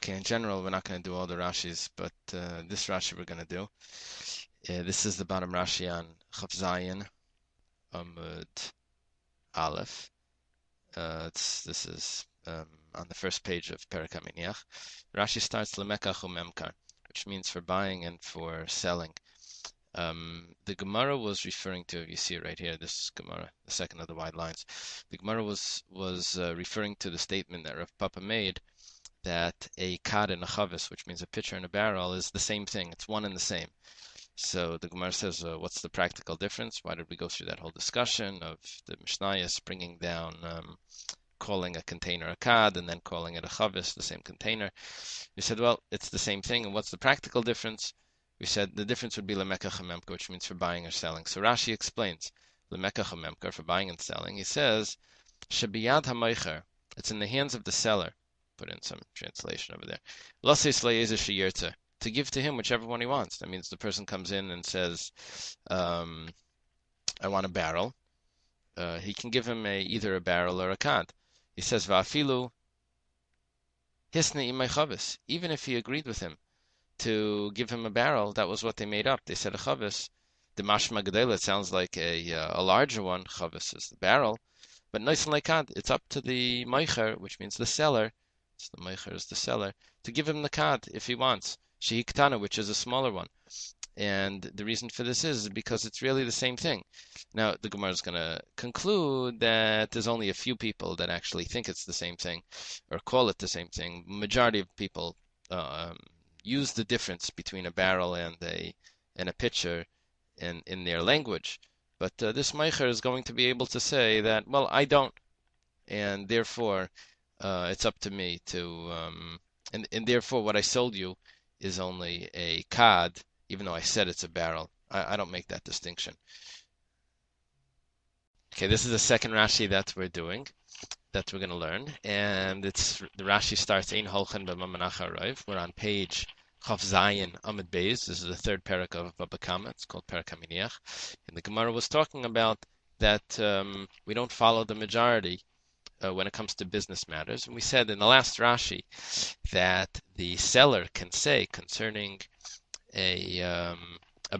Okay, in general, we're not going to do all the Rashis, but this Rashi we're going to do. This is the bottom Rashi on Chav Zayin Amud Aleph. This is on the first page of Gemara Hameiniach. Rashi starts Lemekach u'Memkar, which means for buying and for selling. The Gemara was referring to, you see it right here, this Gemara, the second of the wide lines. The Gemara was referring to the statement that Rav Papa made that a kad and a chavis, which means a pitcher and a barrel, is the same thing. It's one and the same. So the Gemara says, what's the practical difference? Why did we go through that whole discussion of the Mishnayos bringing down, calling a container a kad and then calling it a chavis, the same container? We said, well, it's the same thing. And what's the practical difference? We said the difference would be lemekach hamemka, which means for buying or selling. So Rashi explains lemekach hamemka, for buying and selling. He says, shebiyad hamoicher, it's in the hands of the seller. Put in some translation over there. To give to him whichever one he wants. That means the person comes in and says, I want a barrel. He can give him either a barrel or a kad. He says, Va'afilu hisni imay chavis. Even if he agreed with him to give him a barrel, that was what they made up. They said a chavis. The mashma gedela, it sounds like a larger one. Chavis is the barrel. But noisin lekad, it's up to the meicher, which means the seller. The meicher is the seller, to give him the kad if he wants. Shehi ktana, which is a smaller one. And the reason for this is because it's really the same thing. Now, the Gemara is going to conclude that there's only a few people that actually think it's the same thing, or call it the same thing. Majority of people use the difference between a barrel and a pitcher in their language. But this meicher is going to be able to say that, well, I don't, and therefore it's up to me to, and therefore what I sold you is only a kad, even though I said it's a barrel. I don't make that distinction. Okay, this is the second Rashi that we're doing, that we're going to learn, and the Rashi starts Ein Holchen b'Mamanach Harav. We're on page Chav Zayin Amud Beis. This is the third parak of Baba Kama. It's called Parak Hameiniach. And the Gemara was talking about that we don't follow the majority when it comes to business matters. And we said in the last Rashi that the seller can say concerning a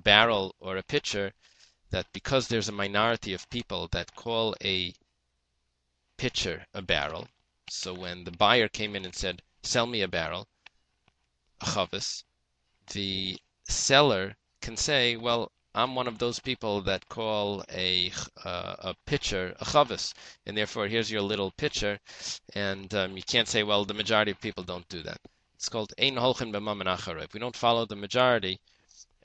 barrel or a pitcher that because there's a minority of people that call a pitcher a barrel, so when the buyer came in and said, sell me a barrel, a chavis, the seller can say, well, I'm one of those people that call a pitcher a chavis, and therefore here's your little pitcher, and you can't say, well, the majority of people don't do that. It's called Ein Holchen b'Mamanach Harav. We don't follow the majority,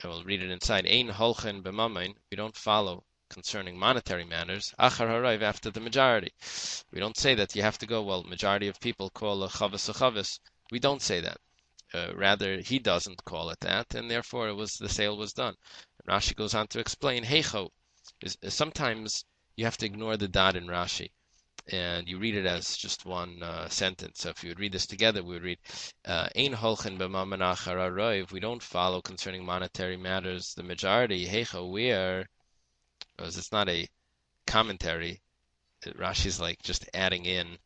and we'll read it inside. Ein Holchen b'Mamin. We don't follow concerning monetary matters. Achar Harav, after the majority. We don't say that you have to go, well, majority of people call a chavis. We don't say that. Rather, he doesn't call it that, and therefore the sale was done. Rashi goes on to explain, Heicho, sometimes you have to ignore the dot in Rashi, and you read it as just one sentence. So if you would read this together, we would read, Ein holchen b'Mamanach harav. We don't follow concerning monetary matters the majority. Heicho, where? Because it's not a commentary. Rashi's like just adding in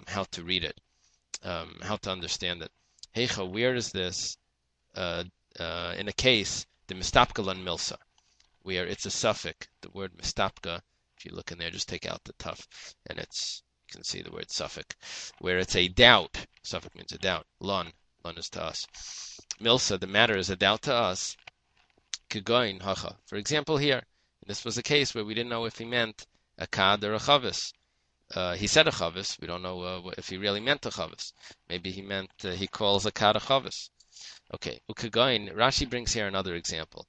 how to read it, how to understand it. Heicha, where is this in a case, the mistapka lan milsa, where it's a suffix, the word mistapka, if you look in there, just take out the tough, and you can see the word suffix, where it's a doubt, suffix means a doubt, lan is to us. Milsa, the matter is a doubt to us, kegoin hacha. For example here, this was a case where we didn't know if he meant a kad or a chavis. He said a chavis. We don't know if he really meant a chavis. Maybe he meant he calls a kad a chavis. Okay, ukagain. Rashi brings here another example.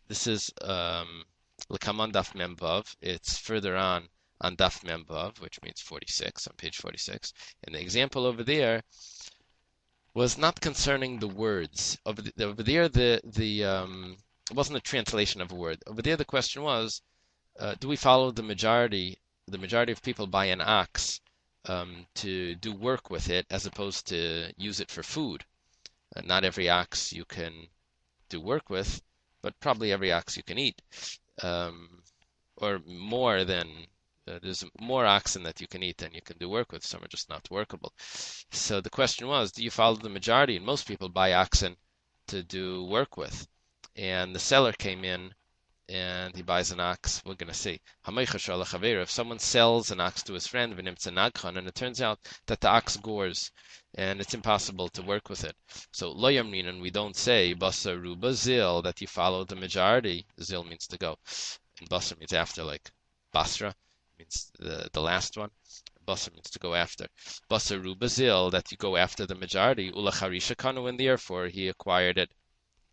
This is l'kaman daf memvav. It's further on daf memvav, which means 46, on page 46. And the example over there was not concerning the words. Over there, it wasn't a translation of a word. Over there, the question was, do we follow the majority? The majority of people buy an ox to do work with it as opposed to use it for food. Not every ox you can do work with, but probably every ox you can eat, or more than there's more oxen that you can eat than you can do work with. Some are just not workable. So the question was, do you follow the majority? And most people buy oxen to do work with. And the seller came in and he buys an ox. We're going to see. If someone sells an ox to his friend, and it turns out that the ox gores and it's impossible to work with it. So lo yamrinan, we don't say basa ruba zil, that you follow the majority. Zil means to go, and basa means after, like basra means the last one. Basa means to go after. Basa ruba zil, that you go after the majority. Ula charisha kanu, and therefore he acquired it.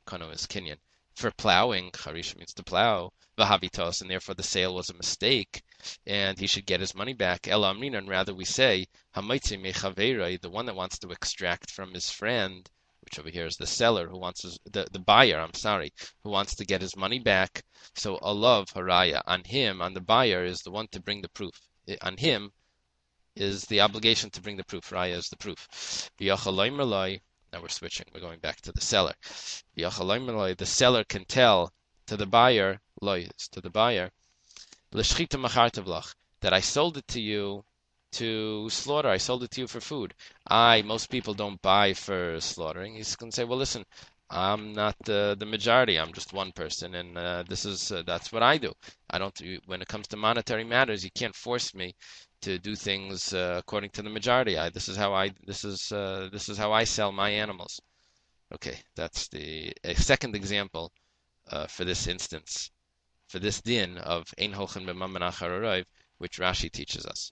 Kano is Kenyan. For plowing, Harisha means to plow, Vahavitos, and therefore the sale was a mistake, and he should get his money back. El Amrina, and rather we say, Hamaitzi Mechaverai, the one that wants to extract from his friend, which over here is the seller, who wants the buyer, who wants to get his money back. So Alav Haraya, on him, on the buyer, is the one to bring the proof. On him is the obligation to bring the proof. Raya is the proof. Now we're switching. We're going back to the seller. The seller can tell to the buyer, that I sold it to you to slaughter. I sold it to you for food. Most people don't buy for slaughtering. He's going to say, well, listen, I'm not the majority. I'm just one person, and that's what I do. I don't. When it comes to monetary matters, you can't force me to do things according to the majority. This is how I sell my animals. Okay, that's the second example for this instance, for this din of ein holchen b'mam menach harav, which Rashi teaches us.